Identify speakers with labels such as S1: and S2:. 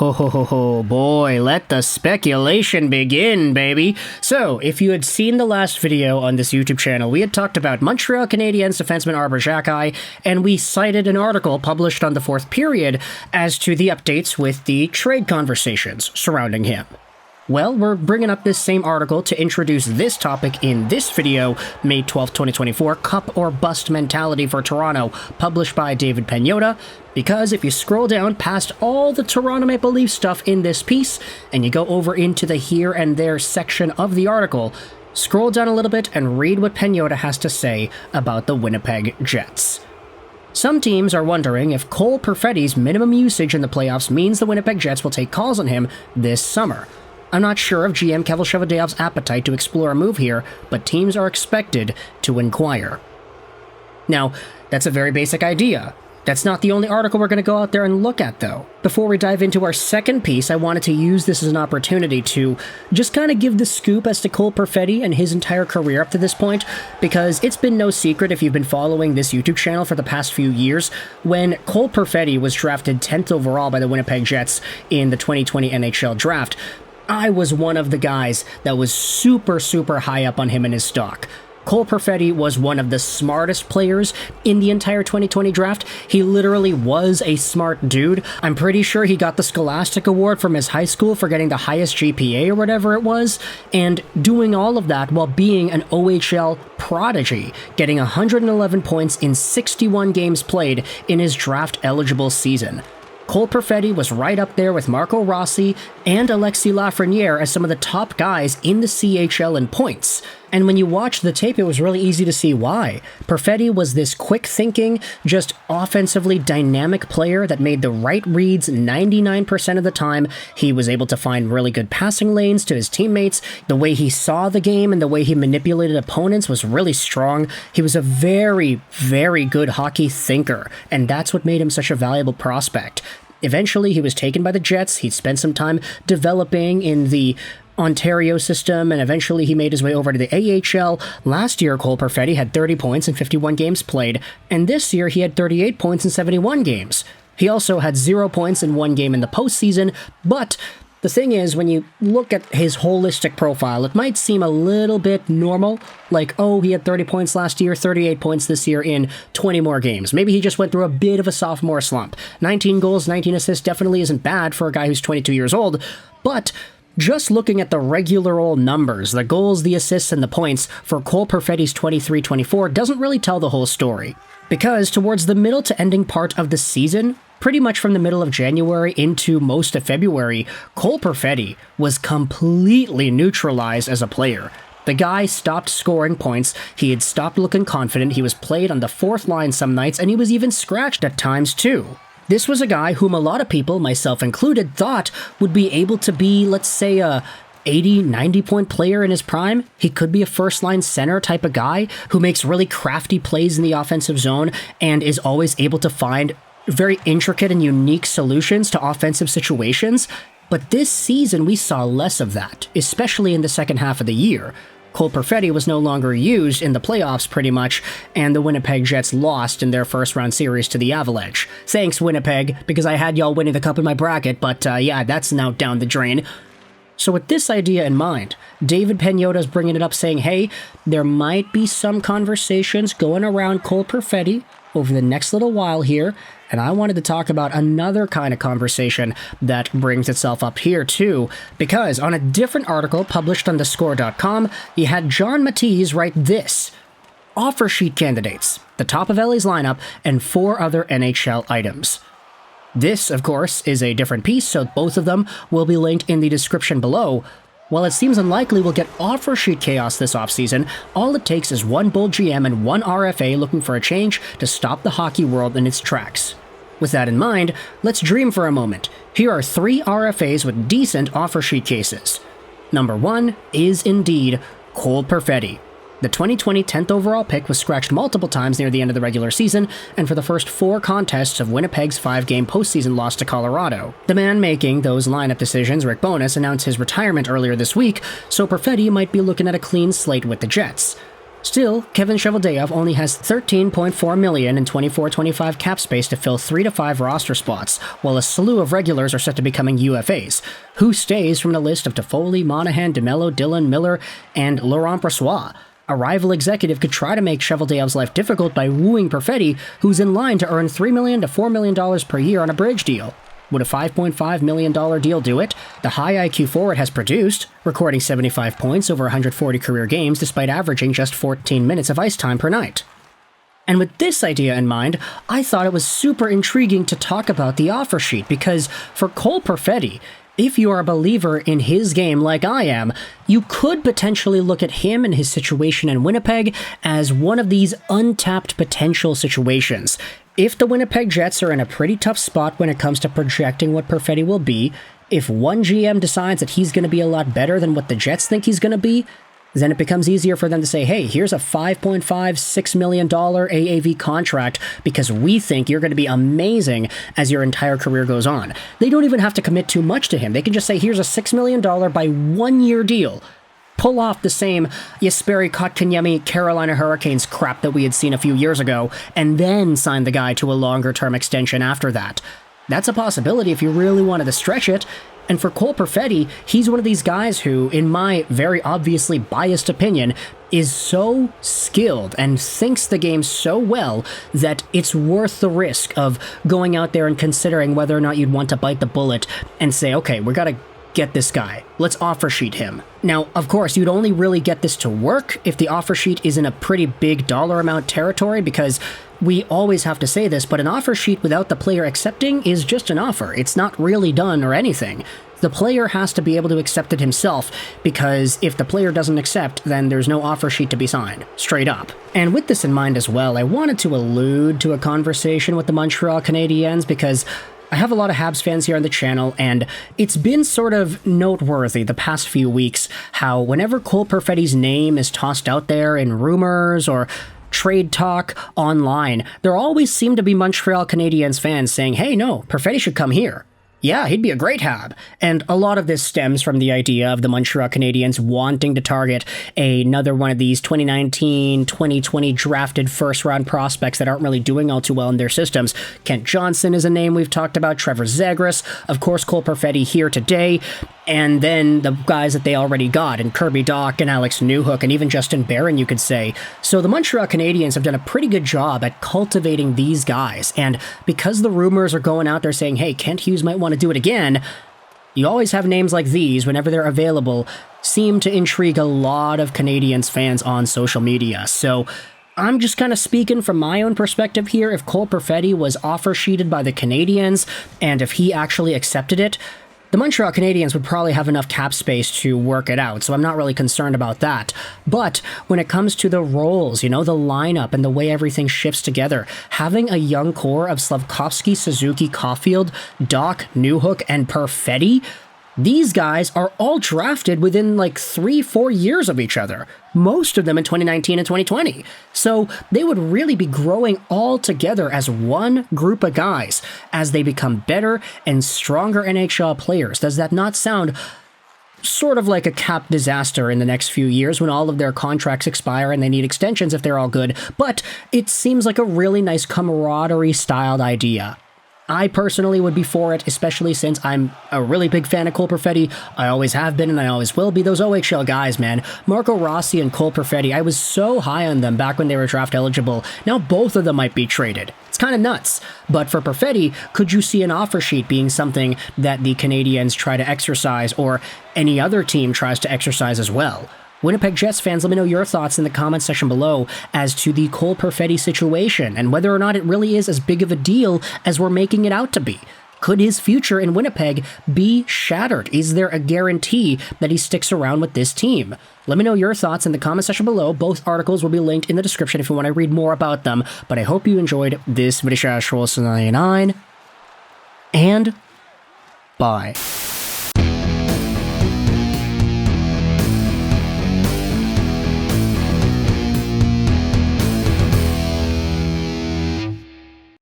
S1: Oh boy, let the speculation begin, baby. So, if you had seen the last video on this YouTube channel, we had talked about Montreal Canadiens defenseman Arber Xhekaj, and we cited an article published on the fourth period as to the updates with the trade conversations surrounding him. Well, we're bringing up this same article to introduce this topic in this video, May 12, 2024, Cup or Bust Mentality for Toronto, published by David Pagnotta, because if you scroll down past all the Toronto Maple Leafs stuff in this piece, and you go over into the here and there section of the article, scroll down a little bit and read what Pagnotta has to say about the Winnipeg Jets. Some teams are wondering if Cole Perfetti's minimum usage in the playoffs means the Winnipeg Jets will take calls on him this summer. I'm not sure of GM Kevin Cheveldayoff's appetite to explore a move here, but teams are expected to inquire. Now, that's a very basic idea. That's not the only article we're going to go out there and look at, though. Before we dive into our second piece, I wanted to use this as an opportunity to just kind of give the scoop as to Cole Perfetti and his entire career up to this point, because it's been no secret if you've been following this YouTube channel for the past few years, when Cole Perfetti was drafted 10th overall by the Winnipeg Jets in the 2020 NHL Draft, I was one of the guys that was super high up on him in his stock. Cole Perfetti was one of the smartest players in the entire 2020 draft. He literally was a smart dude. I'm pretty sure he got the Scholastic Award from his high school for getting the highest GPA or whatever it was, and doing all of that while being an OHL prodigy, getting 111 points in 61 games played in his draft-eligible season. Cole Perfetti was right up there with Marco Rossi and Alexis Lafreniere as some of the top guys in the CHL in points. And when you watch the tape, it was really easy to see why. Perfetti was this quick-thinking, just offensively dynamic player that made the right reads 99% of the time. He was able to find really good passing lanes to his teammates. The way he saw the game and the way he manipulated opponents was really strong. He was a very good hockey thinker, and that's what made him such a valuable prospect. Eventually, he was taken by the Jets. He spent some time developing in the Ontario system, and eventually he made his way over to the AHL. Last year, Cole Perfetti had 30 points in 51 games played, and this year he had 38 points in 71 games. He also had 0 points in one game in the postseason, but the thing is, when you look at his holistic profile, it might seem a little bit normal, like, oh, he had 30 points last year, 38 points this year in 20 more games. Maybe he just went through a bit of a sophomore slump. 19 goals, 19 assists definitely isn't bad for a guy who's 22 years old, but just looking at the regular old numbers, the goals, the assists, and the points for Cole Perfetti's 23-24 doesn't really tell the whole story. Because towards the middle to ending part of the season, pretty much from the middle of January into most of February, Cole Perfetti was completely neutralized as a player. The guy stopped scoring points, he had stopped looking confident, he was played on the fourth line some nights, and he was even scratched at times too. This was a guy whom a lot of people, myself included, thought would be able to be, let's say, a 80, 90-point player in his prime. He could be a first-line center type of guy who makes really crafty plays in the offensive zone and is always able to find very intricate and unique solutions to offensive situations. But this season, we saw less of that, especially in the second half of the year. Cole Perfetti was no longer used in the playoffs pretty much, and the Winnipeg Jets lost in their first-round series to the Avalanche. Thanks, Winnipeg, because I had y'all winning the cup in my bracket, but yeah, that's now down the drain. So with this idea in mind, David Pagnotta's bringing it up saying, hey, there might be some conversations going around Cole Perfetti over the next little while here, and I wanted to talk about another kind of conversation that brings itself up here too, because on a different article published on thescore.com, you had John Matisse write this: offer sheet candidates, the top of LA's lineup, and 4 other NHL items. This, of course, is a different piece, so both of them will be linked in the description below. While it seems unlikely we'll get offer sheet chaos this offseason, all it takes is one bold GM and one RFA looking for a change to stop the hockey world in its tracks. With that in mind, let's dream for a moment. Here are 3 RFAs with decent offer sheet cases. Number 1 is indeed Cole Perfetti. The 2020 10th overall pick was scratched multiple times near the end of the regular season, and for the first 4 contests of Winnipeg's 5-game postseason loss to Colorado. The man making those lineup decisions, Rick Bowness, announced his retirement earlier this week, so Perfetti might be looking at a clean slate with the Jets. Still, Kevin Cheveldayoff only has $13.4 million in 24-25 cap space to fill 3 to 5 roster spots, while a slew of regulars are set to becoming UFAs. Who stays from the list of Toffoli, Monahan, DeMello, Dillon, Miller, and Laurent Brossoit? A rival executive could try to make Cheveldayoff's life difficult by wooing Perfetti, who's in line to earn $3 million to $4 million per year on a bridge deal. Would a $5.5 million deal do it? The high IQ forward has produced, recording 75 points over 140 career games despite averaging just 14 minutes of ice time per night. And with this idea in mind, I thought it was super intriguing to talk about the offer sheet, because for Cole Perfetti, if you are a believer in his game like I am, you could potentially look at him and his situation in Winnipeg as one of these untapped potential situations. If the Winnipeg Jets are in a pretty tough spot when it comes to projecting what Perfetti will be, if one GM decides that he's going to be a lot better than what the Jets think he's going to be, then it becomes easier for them to say, hey, here's a $5.56 million AAV contract because we think you're going to be amazing as your entire career goes on. They don't even have to commit too much to him. They can just say, here's a $6 million by 1 year deal. Pull off the same Jesperi Kotkaniemi Carolina Hurricanes crap that we had seen a few years ago, and then sign the guy to a longer-term extension after that. That's a possibility if you really wanted to stretch it. And for Cole Perfetti, he's one of these guys who, in my very obviously biased opinion, is so skilled and thinks the game so well that it's worth the risk of going out there and considering whether or not you'd want to bite the bullet and say, okay, we gotta get this guy. Let's offer sheet him. Now, of course, you'd only really get this to work if the offer sheet is in a pretty big dollar amount territory, because we always have to say this, but an offer sheet without the player accepting is just an offer. It's not really done or anything. The player has to be able to accept it himself, because if the player doesn't accept, then there's no offer sheet to be signed. Straight up. And with this in mind as well, I wanted to allude to a conversation with the Montreal Canadiens, because I have a lot of Habs fans here on the channel, and it's been sort of noteworthy the past few weeks how whenever Cole Perfetti's name is tossed out there in rumors or trade talk online, there always seem to be Montreal Canadiens fans saying, hey, no, Perfetti should come here. Yeah, he'd be a great Hab. And a lot of this stems from the idea of the Montreal Canadiens wanting to target another one of these 2019-2020 drafted first-round prospects that aren't really doing all too well in their systems. Kent Johnson is a name we've talked about, Trevor Zegras, of course Cole Perfetti here today, and then the guys that they already got, and Kirby Dach and Alex Newhook, and even Justin Barron, you could say. So the Montreal Canadiens have done a pretty good job at cultivating these guys, and because the rumors are going out there saying, hey, Kent Hughes might want to do it again, you always have names like these, whenever they're available, seem to intrigue a lot of Canadiens fans on social media. So I'm just kind of speaking from my own perspective here. If Cole Perfetti was offer sheeted by the Canadiens, and if he actually accepted it, the Montreal Canadiens would probably have enough cap space to work it out, so I'm not really concerned about that. But when it comes to the roles, the lineup and the way everything shifts together, having a young core of Slafkovsky, Suzuki, Caulfield, Dach, Newhook, and Perfetti, these guys are all drafted within like 3-4 years of each other, most of them in 2019 and 2020. So they would really be growing all together as one group of guys as they become better and stronger NHL players. Does that not sound sort of like a cap disaster in the next few years when all of their contracts expire and they need extensions if they're all good? But it seems like a really nice camaraderie-styled idea. I personally would be for it, especially since I'm a really big fan of Cole Perfetti. I always have been and I always will be. Those OHL guys, man. Marco Rossi and Cole Perfetti, I was so high on them back when they were draft eligible. Now both of them might be traded. It's kind of nuts. But for Perfetti, could you see an offer sheet being something that the Canadiens try to exercise, or any other team tries to exercise as well? Winnipeg Jets fans, let me know your thoughts in the comments section below as to the Cole Perfetti situation and whether or not it really is as big of a deal as we're making it out to be. Could his future in Winnipeg be shattered? Is there a guarantee that he sticks around with this team? Let me know your thoughts in the comment section below. Both articles will be linked in the description if you want to read more about them. But I hope you enjoyed this video. And bye.